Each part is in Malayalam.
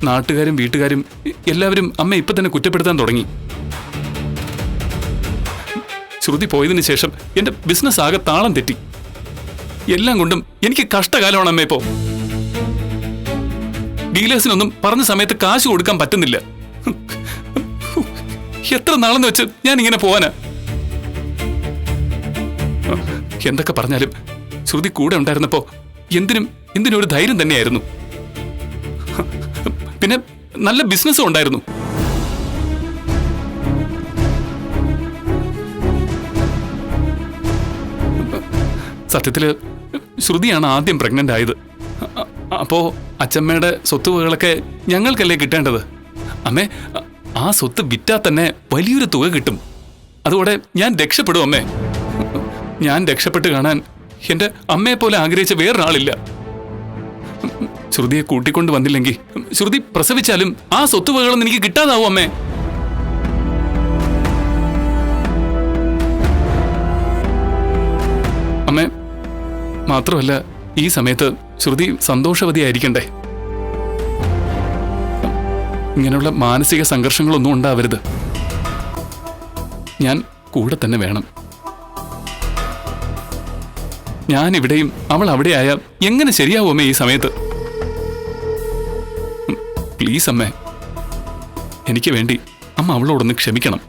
നാട്ടുകാരും വീട്ടുകാരും എല്ലാവരും അമ്മ ഇപ്പൊ തന്നെ കുറ്റപ്പെടുത്താൻ തുടങ്ങി. ശ്രുതി പോയതിനു ശേഷം എന്റെ ബിസിനസ് ആകെ താളം തെറ്റി. എല്ലാം കൊണ്ടും എനിക്ക് കഷ്ടകാലമാണ് അമ്മ ഇപ്പോ. ഡീലേഴ്സിനൊന്നും പറഞ്ഞ സമയത്ത് കാശ് കൊടുക്കാൻ പറ്റുന്നില്ല. എത്ര നാളെന്ന് വെച്ച് ഞാൻ ഇങ്ങനെ പോവാനാ? എന്തൊക്കെ പറഞ്ഞാലും ശ്രുതി കൂടെ ഉണ്ടായിരുന്നപ്പോ എന്തിനും ഒരു ധൈര്യം തന്നെയായിരുന്നു. പിന്നെ നല്ല ബിസിനസ്സും ഉണ്ടായിരുന്നു. സത്യത്തില് ശ്രുതിയാണ് ആദ്യം പ്രഗ്നന്റ് ആയത്. അപ്പോ അച്ഛമ്മയുടെ സ്വത്തുവകളൊക്കെ ഞങ്ങൾക്കല്ലേ കിട്ടേണ്ടത്. അമ്മേ, ആ സ്വത്ത് വിറ്റാ തന്നെ വലിയൊരു തുക കിട്ടും. അതോടെ ഞാൻ രക്ഷപ്പെടും അമ്മേ. ഞാൻ രക്ഷപ്പെട്ട് കാണാൻ എന്റെ അമ്മയെ പോലെ ആഗ്രഹിച്ച വേറൊരാളില്ല. ശ്രുതിയെ കൂട്ടിക്കൊണ്ട് വന്നില്ലെങ്കിൽ ശ്രുതി പ്രസവിച്ചാലും ആ സ്വത്തുവകളൊന്നും എനിക്ക് കിട്ടാതാവും അമ്മേ. അമ്മേ, മാത്രമല്ല ഈ സമയത്ത് ശ്രുതി സന്തോഷവതിയായിരിക്കണ്ടേ. ഇങ്ങനെയുള്ള മാനസിക സംഘർഷങ്ങളൊന്നും ഉണ്ടാവരുത്. ഞാൻ കൂടെ തന്നെ വേണം. ഞാൻ ഇവിടെയും അവൾ അവിടെയായ എങ്ങനെ ശരിയാവും അമ്മേ ഈ സമയത്ത്? പ്ലീസ് അമ്മേ, എനിക്ക് വേണ്ടി അമ്മ അവളോടൊന്ന് ക്ഷമിക്കണം.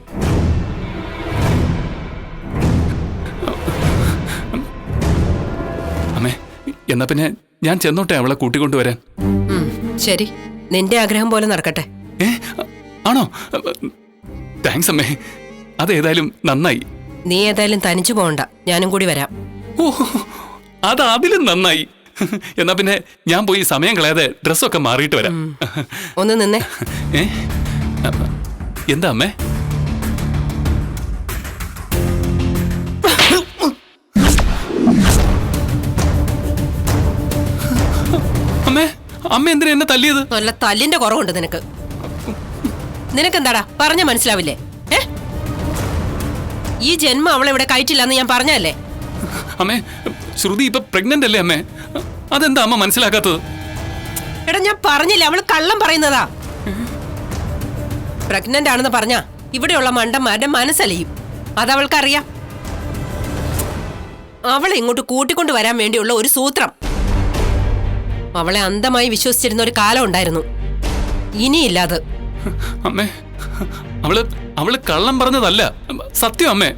അമ്മേ, എന്നാ പിന്നെ ഞാൻ ചെന്നോട്ടെ അവളെ കൂട്ടിക്കൊണ്ടുവരാൻ. ശരി, നിന്റെ ആഗ്രഹം പോലെ നടക്കട്ടെ. ആണോ? താങ്ക്സ് അമ്മേ, അതേതായാലും നന്നായി. നീ ഏതായാലും തനിച്ചു പോകണ്ട, ഞാനും കൂടി വരാം. ഓ, അത് അതിലും നന്നായി. എന്നാ പിന്നെ ഞാൻ പോയി സമയം കളയാതെ ഡ്രസ്സൊക്കെ മാറിയിട്ട് വരാം. ഒന്ന് നിന്നേ. എന്താ അമ്മേ? അമ്മേ, അമ്മ എന്തിനാ എന്നെ തല്ലിയത്? നല്ല തല്ലിന്റെ കുറവുണ്ട് നിനക്ക്. നിനക്കെന്താടാ പറഞ്ഞ മനസ്സിലാവില്ലേ? ഈ ജന്മം അവളെ ഇവിടെ കയറ്റില്ലെന്ന് ഞാൻ പറഞ്ഞല്ലേ? അമ്മേ, ശ്രുതി ഇപ്പൊ പ്രഗ്നന്റ് അല്ലേ അമ്മേ? അതെന്താ അമ്മ മനസ്സിലാക്കാത്തത്? എടാ, ഞാൻ പറഞ്ഞില്ല അവള് കള്ളം പറയുന്നതാ. പ്രഗ്നന്റ് ആണെന്ന് പറഞ്ഞാ ഇവിടെയുള്ള മണ്ടന്മാരുടെ മനസ്സലിയും. അതവൾക്കറിയാം. അവളെ ഇങ്ങോട്ട് കൂട്ടിക്കൊണ്ട് വരാൻ വേണ്ടിയുള്ള ഒരു സൂത്രം. അവളെ അന്ധമായി വിശ്വസിച്ചിരുന്ന ഒരു കാലം ഉണ്ടായിരുന്നു, ഇനിയില്ലാത്. അമ്മേ, അവള് കള്ളം പറഞ്ഞതല്ല, സത്യം അമ്മേ.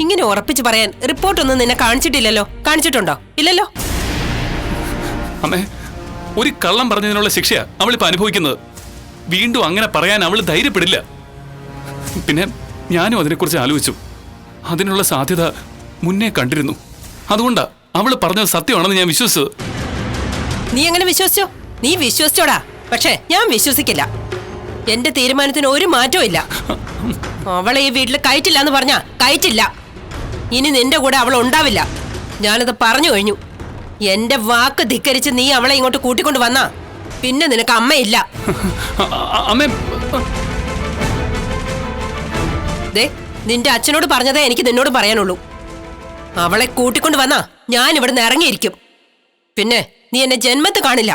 ഇങ്ങനെ ഉറപ്പിച്ച് പറയാൻ റിപ്പോർട്ടൊന്നും നിന്നെ കാണിച്ചിട്ടില്ലല്ലോ? കാണിച്ചിട്ടുണ്ടോ? ഇല്ലല്ലോ. അമ്മേ, ഒരു കള്ളം പറഞ്ഞതിനുള്ള ശിക്ഷയാ അവളിപ്പോ അനുഭവിക്കുന്നത്. വീണ്ടും അങ്ങനെ പറയാൻ അവള് ധൈര്യപ്പെടില്ല. പിന്നെ ഞാനും അതിനെക്കുറിച്ച് ആലോചിച്ചു. അതിനുള്ള സാധ്യത മുന്നേ കണ്ടിരുന്നു. അതുകൊണ്ടാ അവള് പറഞ്ഞത് സത്യമാണെന്ന് ഞാൻ വിശ്വസിച്ചത്. നീ എങ്ങനെ വിശ്വസിച്ചോ? നീ വിശ്വസിച്ചോടാ, പക്ഷേ ഞാൻ വിശ്വസിക്കില്ല. എന്റെ തീരുമാനത്തിന് ഒരു മാറ്റവും ഇല്ല. അവളെ ഈ വീട്ടിൽ കയറ്റില്ല എന്ന് പറഞ്ഞാ കയറ്റില്ല. ഇനി നിന്റെ കൂടെ അവൾ ഉണ്ടാവില്ല. ഞാനത് പറഞ്ഞു കഴിഞ്ഞു. എന്റെ വാക്ക് ധിക്കരിച്ച് നീ അവളെ ഇങ്ങോട്ട് കൂട്ടിക്കൊണ്ട് വന്നാ പിന്നെ നിനക്ക് അമ്മയില്ല. ദേ, നിന്റെ അച്ഛനോട് പറഞ്ഞതേ എനിക്ക് നിന്നോട് പറയാനുള്ളൂ. അവളെ കൂട്ടിക്കൊണ്ട് വന്നാ ഞാൻ ഇവിടുന്ന് ഇറങ്ങിയിരിക്കും. പിന്നെ നീ എന്നെ ജന്മത്ത് കാണില്ല.